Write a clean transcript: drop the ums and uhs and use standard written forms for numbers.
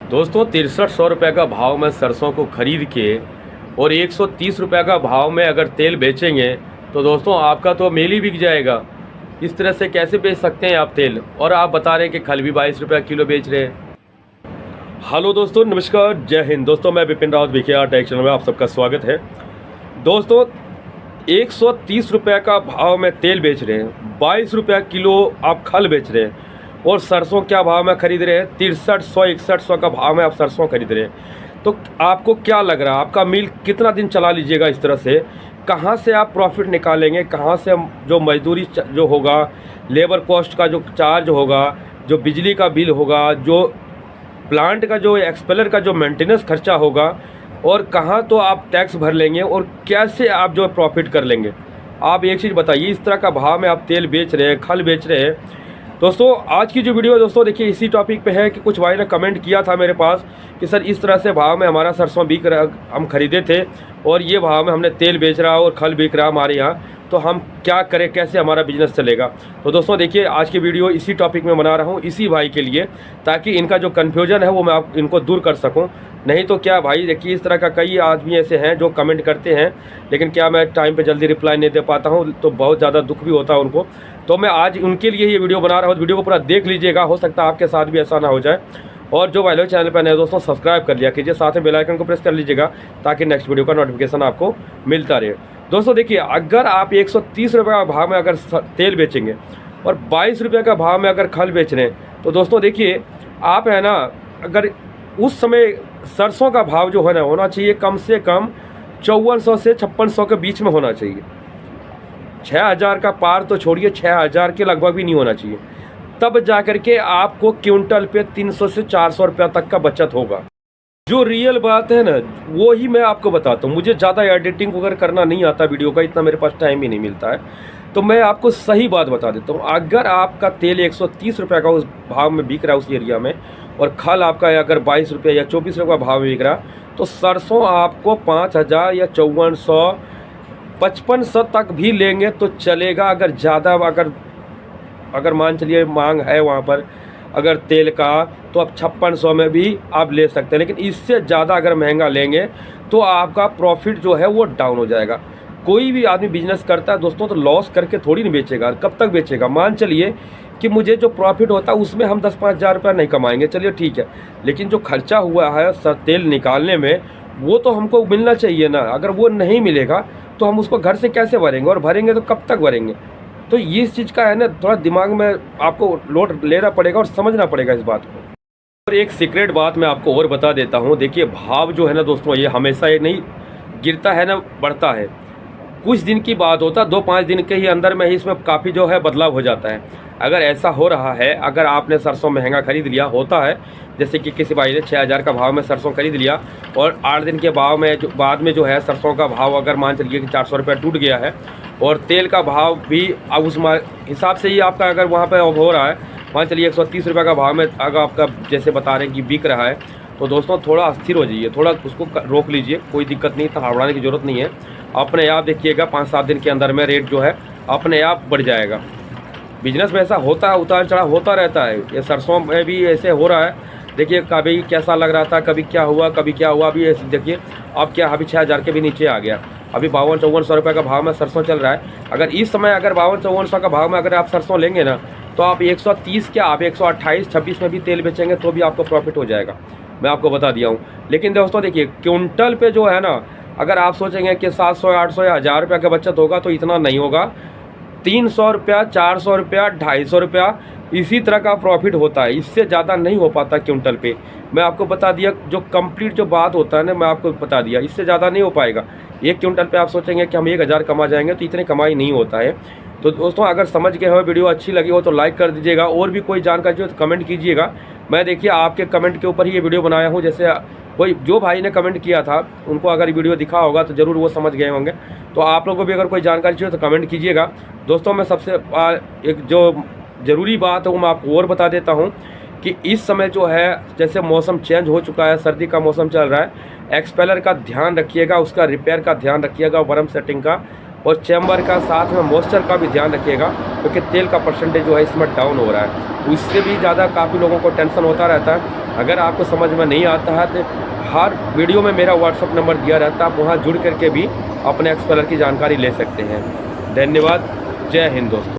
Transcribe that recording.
दोस्तों 6300 रुपये का भाव में सरसों को ख़रीद के और 130 रुपये का भाव में अगर तेल बेचेंगे तो दोस्तों आपका तो मेल ही बिक जाएगा। इस तरह से कैसे बेच सकते हैं आप तेल? और आप बता रहे हैं कि खल भी 22 रुपये किलो बेच रहे हैं। हेलो दोस्तों, नमस्कार, जय हिंद। दोस्तों मैं Vipin Rawat VKR take channel में आप सबका स्वागत है। दोस्तों 130 रुपये का भाव में तेल बेच रहे हैं, 22 रुपये किलो आप खल बेच रहे हैं और सरसों क्या भाव में ख़रीद रहे हैं? 6300 6100 का भाव में आप सरसों खरीद रहे हैं। तो आपको क्या लग रहा है आपका मिल कितना दिन चला लीजिएगा? इस तरह से कहाँ से आप प्रॉफिट निकालेंगे? कहाँ से जो मजदूरी जो होगा, लेबर कॉस्ट का जो चार्ज होगा, जो बिजली का बिल होगा, जो प्लांट का जो एक्सपेलर का जो मेंटेनेंस खर्चा होगा, और कहाँ तो आप टैक्स भर लेंगे और कैसे आप जो प्रॉफिट कर लेंगे? आप एक चीज़ बताइए, इस तरह का भाव में आप तेल बेच रहे हैं, खल बेच रहे हैं। दोस्तों आज की जो वीडियो है दोस्तों देखिए इसी टॉपिक पे है कि कुछ भाई ने कमेंट किया था मेरे पास कि सर इस तरह से भाव में हमारा सरसों बिक रहा, हम खरीदे थे और ये भाव में हमने तेल बेच रहा और खल बिक रहा हमारे यहाँ, तो हम क्या करें, कैसे हमारा बिजनेस चलेगा? तो दोस्तों देखिए आज की वीडियो इसी टॉपिक में बना रहा हूँ इसी भाई के लिए, ताकि इनका जो कन्फ्यूजन है वो मैं आप इनको दूर कर सकूँ। नहीं तो क्या भाई देखिए इस तरह का कई आदमी ऐसे हैं जो कमेंट करते हैं, लेकिन क्या मैं टाइम पे जल्दी रिप्लाई नहीं दे पाता हूँ, तो बहुत ज़्यादा दुख भी होता है उनको। तो मैं आज उनके लिए ये वीडियो बना रहा हूँ। वीडियो को पूरा देख लीजिएगा, हो सकता है आपके साथ भी ऐसा ना हो जाए। और जो भाई लोग चैनल पर नए दोस्तों सब्सक्राइब कर लिया कीजिए, साथ में बेल आइकन को प्रेस कर लीजिएगा ताकि नेक्स्ट वीडियो का नोटिफिकेशन आपको मिलता रहे। दोस्तों देखिए अगर आप 130 रुपये का भाव में अगर तेल बेचेंगे और 22 रुपये का भाव में अगर खल बेच रहे हैं, तो दोस्तों देखिए आप है ना, अगर उस समय सरसों का भाव जो है ना होना चाहिए कम से कम 5400 से 5600 के बीच में होना चाहिए। 6000 का पार तो छोड़िए, 6000 के लगभग भी नहीं होना चाहिए। तब जाकर के आपको क्विंटल पे 300 से 400 रुपये तक का बचत होगा। जो रियल बात है ना वो ही मैं आपको बताता हूँ। मुझे ज़्यादा एडिटिंग वगैरह करना नहीं आता वीडियो का, इतना मेरे पास टाइम ही नहीं मिलता है, तो मैं आपको सही बात बता देता हूँ। अगर आपका तेल 130 रुपये का उस भाव में बिक रहा है उस एरिया में, और खल आपका अगर 22 रुपये या 24 रुपये का भाव में बिक रहा, तो सरसों आपको 5000 या 5400 5500 तक भी लेंगे तो चलेगा। अगर ज़्यादा अगर मान चलिए मांग है वहाँ पर अगर तेल का, तो आप 5600 में भी आप ले सकते हैं। लेकिन इससे ज़्यादा अगर महंगा लेंगे तो आपका प्रॉफिट जो है वो डाउन हो जाएगा। कोई भी आदमी बिजनेस करता है दोस्तों तो लॉस करके थोड़ी नहीं बेचेगा। कब तक बेचेगा? मान चलिए कि मुझे जो प्रॉफिट होता है उसमें हम 10-5 हज़ार रुपये नहीं कमाएंगे, चलिए ठीक है, लेकिन जो खर्चा हुआ है तेल निकालने में वो तो हमको मिलना चाहिए ना। अगर वो नहीं मिलेगा तो हम उसको घर से कैसे भरेंगे, और भरेंगे तो कब तक भरेंगे? तो ये इस चीज़ का है ना, थोड़ा दिमाग में आपको लोड लेना पड़ेगा और समझना पड़ेगा इस बात को। और एक सीक्रेट बात मैं आपको और बता देता हूँ। देखिए भाव जो है ना दोस्तों, ये हमेशा ये नहीं गिरता है ना बढ़ता है। कुछ दिन की बात होता है, 2-5 दिन के ही अंदर में ही इसमें काफ़ी जो है बदलाव हो जाता है। अगर ऐसा हो रहा है, अगर आपने सरसों महंगा खरीद लिया, होता है जैसे कि किसी भाई ने 6000 का भाव में सरसों खरीद लिया और 8 दिन के भाव में जो बाद में जो है सरसों का भाव अगर मान चलिए कि 400 रुपये टूट गया है, और तेल का भाव भी अब उस हिसाब से ही आपका अगर वहाँ पर हो रहा है, मान चलिए 130 रुपये का भाव में अगर आपका जैसे बता रहे हैं कि बिक रहा है, तो दोस्तों थोड़ा अस्थिर हो जाइए, थोड़ा उसको रोक लीजिए, कोई दिक्कत नहीं, तो हड़बड़ाने की ज़रूरत नहीं है। अपने आप देखिएगा 5-7 दिन के अंदर में रेट जो है अपने आप बढ़ जाएगा। बिजनेस में ऐसा होता है, उतार चढ़ाव होता रहता है। ये सरसों में भी ऐसे हो रहा है। देखिए कभी कैसा लग रहा था, कभी क्या हुआ, कभी क्या हुआ। अभी ऐसे देखिए अब क्या, अभी 6000 के भी नीचे आ गया। अभी 5200-5400 रुपये का भाव में सरसों चल रहा है। अगर इस समय अगर 5200-5400 का भाव में अगर आप सरसों लेंगे ना, तो आप 130 क्या आप 128-26 में भी तेल बेचेंगे तो भी आपको प्रॉफिट हो जाएगा, मैं आपको बता दिया हूँ। लेकिन दोस्तों देखिए क्विंटल पे जो है ना, अगर आप सोचेंगे कि 700-800 या 1000 रुपये का बचत होगा, तो इतना नहीं होगा। 300 रुपया, 400 रुपया, 250 रुपया, इसी तरह का प्रॉफिट होता है। इससे ज़्यादा नहीं हो पाता क्विंटल पे। मैं आपको बता दिया, जो कंप्लीट जो बात होता है ना, मैं आपको बता दिया, इससे ज़्यादा नहीं हो पाएगा। एक क्विंटल पे आप सोचेंगे कि हम 1000 कमा जाएंगे, तो इतनी कमाई नहीं होता है। तो दोस्तों अगर समझ गए हो, वीडियो अच्छी लगी हो तो लाइक कर दीजिएगा, और भी कोई जानकारी हो तो कमेंट कीजिएगा। मैं देखिए आपके कमेंट के ऊपर ही ये वीडियो बनाया हूँ। जैसे कोई जो भाई ने कमेंट किया था उनको अगर वीडियो दिखा होगा तो ज़रूर वो समझ गए होंगे। तो आप लोगों को भी अगर कोई जानकारी चाहिए तो कमेंट कीजिएगा। दोस्तों मैं सबसे एक जो ज़रूरी बात है वो मैं आपको और बता देता हूँ कि इस समय जो है जैसे मौसम चेंज हो चुका है, सर्दी का मौसम चल रहा है, एक्सपेलर का ध्यान रखिएगा, उसका रिपेयर का ध्यान रखिएगा, वर्म सेटिंग का और चैम्बर का, साथ में मॉइस्चर का भी ध्यान रखिएगा, क्योंकि तेल का परसेंटेज जो है इसमें डाउन हो रहा है। तो इससे भी ज़्यादा काफ़ी लोगों को टेंशन होता रहता है। अगर आपको समझ में नहीं आता है तो हर वीडियो में मेरा व्हाट्सअप नंबर दिया रहता है, आप वहाँ जुड़ करके भी अपने एक्सपेलर की जानकारी ले सकते हैं। धन्यवाद। जय हिंद दोस्तों।